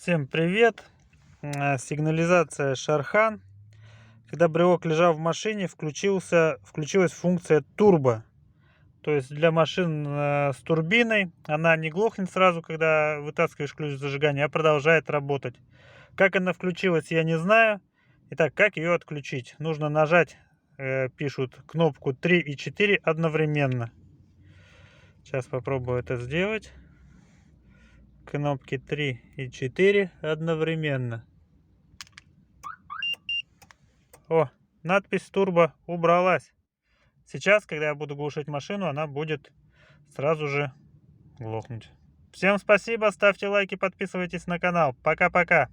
Всем привет! Сигнализация Шархан. Когда брелок лежал в машине, включилась функция турбо. То есть для машин с турбиной она не глохнет сразу, когда вытаскиваешь ключ зажигания, а продолжает работать. Как она включилась, я не знаю. Итак, как ее отключить? Нужно нажать, пишут, кнопку 3 и 4 одновременно. Сейчас попробую это сделать. Кнопки 3 и 4 одновременно. О, надпись турбо убралась. Сейчас, когда я буду глушить машину, она будет сразу же глохнуть. Всем спасибо, ставьте лайки, подписывайтесь на канал. Пока-пока.